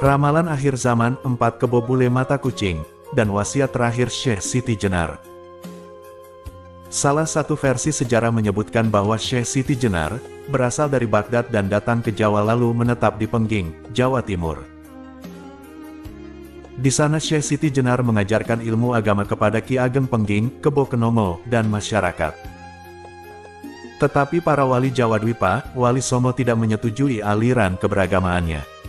Ramalan akhir zaman 4 kebo bule mata kucing, dan wasiat terakhir Syekh Siti Jenar. Salah satu versi sejarah menyebutkan bahwa Syekh Siti Jenar berasal dari Baghdad dan datang ke Jawa lalu menetap di Pengging, Jawa Timur. Di sana Syekh Siti Jenar mengajarkan ilmu agama kepada Ki Ageng Pengging, Kebo Kenomo, dan masyarakat. Tetapi para wali Jawa Dwipa, Wali Songo tidak menyetujui aliran keberagamaannya.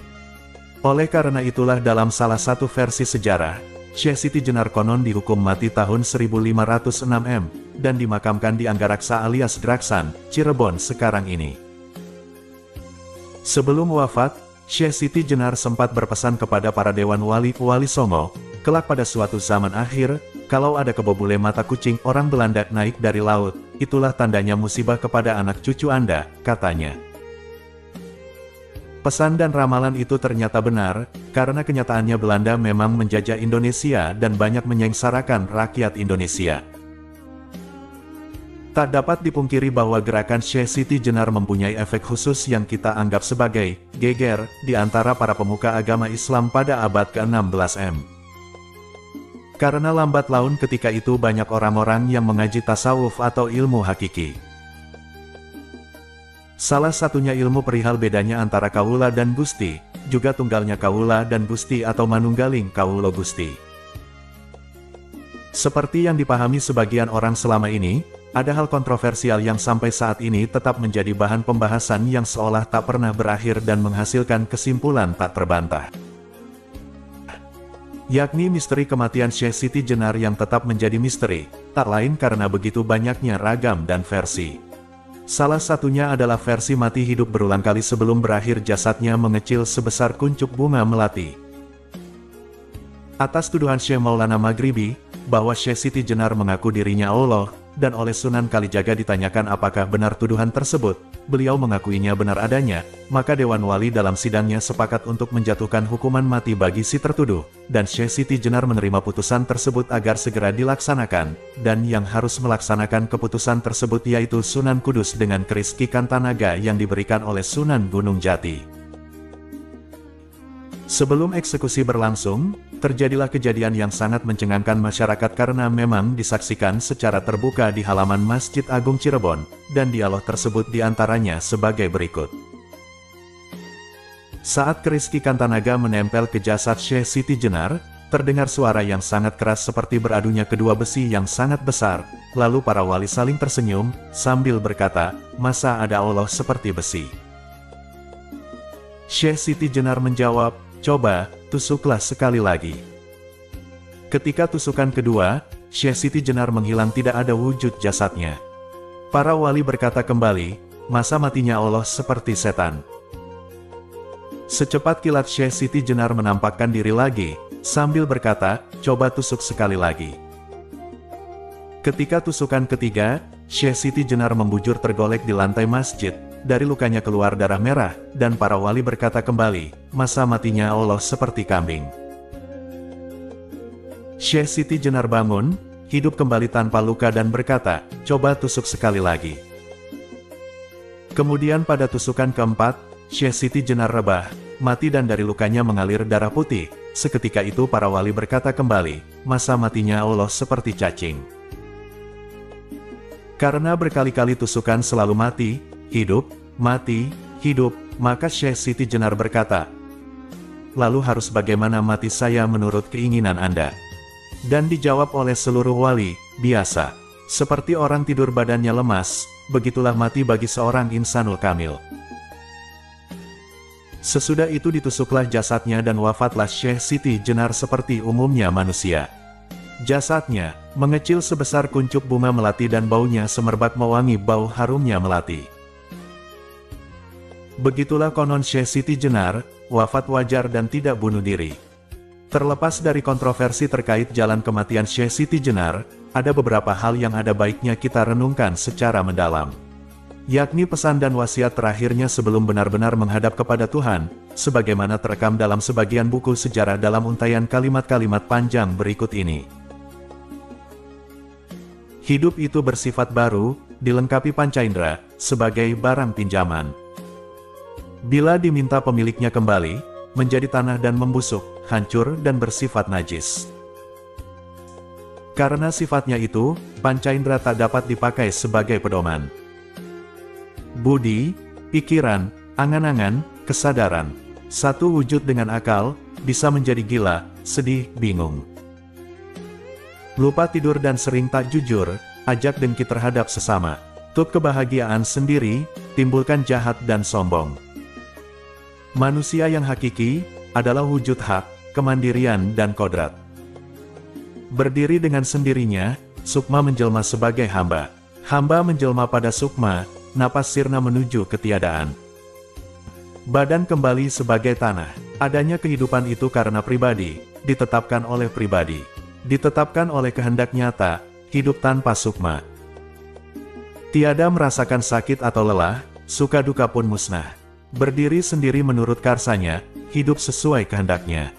Oleh karena itulah dalam salah satu versi sejarah, Syekh Siti Jenar konon dihukum mati tahun 1506 M, dan dimakamkan di Anggaraksa alias Draksan, Cirebon sekarang ini. Sebelum wafat, Syekh Siti Jenar sempat berpesan kepada para dewan wali Songo, kelak pada suatu zaman akhir, kalau ada kebo bule mata kucing orang Belanda naik dari laut, itulah tandanya musibah kepada anak cucu Anda, katanya. Pesan dan ramalan itu ternyata benar, karena kenyataannya Belanda memang menjajah Indonesia dan banyak menyengsarakan rakyat Indonesia. Tak dapat dipungkiri bahwa gerakan Syekh Siti Jenar mempunyai efek khusus yang kita anggap sebagai geger di antara para pemuka agama Islam pada abad ke-16 M. Karena lambat laun ketika itu banyak orang-orang yang mengaji tasawuf atau ilmu hakiki. Salah satunya ilmu perihal bedanya antara Kawula dan Gusti, juga tunggalnya Kawula dan Gusti atau manunggaling Kawula Gusti. Seperti yang dipahami sebagian orang selama ini, ada hal kontroversial yang sampai saat ini tetap menjadi bahan pembahasan yang seolah tak pernah berakhir dan menghasilkan kesimpulan tak terbantah. Yakni misteri kematian Syekh Siti Jenar yang tetap menjadi misteri, tak lain karena begitu banyaknya ragam dan versi. Salah satunya adalah versi mati hidup berulang kali sebelum berakhir jasadnya mengecil sebesar kuncup bunga melati. Atas tuduhan Syekh Maulana Maghribi, bahwa Syekh Siti Jenar mengaku dirinya Allah, dan oleh Sunan Kalijaga ditanyakan apakah benar tuduhan tersebut, beliau mengakuinya benar adanya, maka Dewan Wali dalam sidangnya sepakat untuk menjatuhkan hukuman mati bagi si tertuduh, dan Syekh Siti Jenar menerima putusan tersebut agar segera dilaksanakan, dan yang harus melaksanakan keputusan tersebut yaitu Sunan Kudus dengan keris Ki Kantanaga yang diberikan oleh Sunan Gunung Jati. Sebelum eksekusi berlangsung, terjadilah kejadian yang sangat mencengangkan masyarakat karena memang disaksikan secara terbuka di halaman Masjid Agung Cirebon, dan dialog tersebut diantaranya sebagai berikut. Saat keris Ki Kantanaga menempel ke jasad Syekh Siti Jenar, terdengar suara yang sangat keras seperti beradunya kedua besi yang sangat besar, lalu para wali saling tersenyum, sambil berkata, "Masa ada Allah seperti besi?" Syekh Siti Jenar menjawab, "Coba, tusuklah sekali lagi." Ketika tusukan kedua, Syekh Siti Jenar menghilang tidak ada wujud jasadnya. Para wali berkata kembali, "Masa matinya Allah seperti setan?" Secepat kilat Syekh Siti Jenar menampakkan diri lagi, sambil berkata, "Coba tusuk sekali lagi." Ketika tusukan ketiga, Syekh Siti Jenar membujur tergolek di lantai masjid. Dari lukanya keluar darah merah, dan para wali berkata kembali, "Masa matinya Allah seperti kambing?" Syekh Siti Jenar bangun, hidup kembali tanpa luka dan berkata, "Coba tusuk sekali lagi." Kemudian pada tusukan keempat, Syekh Siti Jenar rebah, mati dan dari lukanya mengalir darah putih. Seketika itu para wali berkata kembali, "Masa matinya Allah seperti cacing?" Karena berkali-kali tusukan selalu mati, hidup, maka Syekh Siti Jenar berkata, "Lalu harus bagaimana mati saya menurut keinginan Anda?" Dan dijawab oleh seluruh wali, "Biasa. Seperti orang tidur badannya lemas, begitulah mati bagi seorang insanul kamil." Sesudah itu ditusuklah jasadnya dan wafatlah Syekh Siti Jenar seperti umumnya manusia. Jasadnya mengecil sebesar kuncup bunga melati dan baunya semerbak mewangi bau harumnya melati. Begitulah konon Syekh Siti Jenar, wafat wajar dan tidak bunuh diri. Terlepas dari kontroversi terkait jalan kematian Syekh Siti Jenar, ada beberapa hal yang ada baiknya kita renungkan secara mendalam. Yakni pesan dan wasiat terakhirnya sebelum benar-benar menghadap kepada Tuhan, sebagaimana terekam dalam sebagian buku sejarah dalam untaian kalimat-kalimat panjang berikut ini. Hidup itu bersifat baru, dilengkapi panca indera, sebagai barang pinjaman. Bila diminta pemiliknya kembali, menjadi tanah dan membusuk, hancur dan bersifat najis. Karena sifatnya itu, panca indera tak dapat dipakai sebagai pedoman. Budi, pikiran, angan-angan, kesadaran. Satu wujud dengan akal, bisa menjadi gila, sedih, bingung. Lupa tidur dan sering tak jujur, ajak dengki terhadap sesama. Tut kebahagiaan sendiri, timbulkan jahat dan sombong. Manusia yang hakiki, adalah wujud hak, kemandirian dan kodrat. Berdiri dengan sendirinya, sukma menjelma sebagai hamba. Hamba menjelma pada sukma, napas sirna menuju ketiadaan. Badan kembali sebagai tanah. Adanya kehidupan itu karena pribadi, ditetapkan oleh pribadi. Ditetapkan oleh kehendak nyata, hidup tanpa sukma. Tiada merasakan sakit atau lelah, suka duka pun musnah. Berdiri sendiri menurut karsanya, hidup sesuai kehendaknya.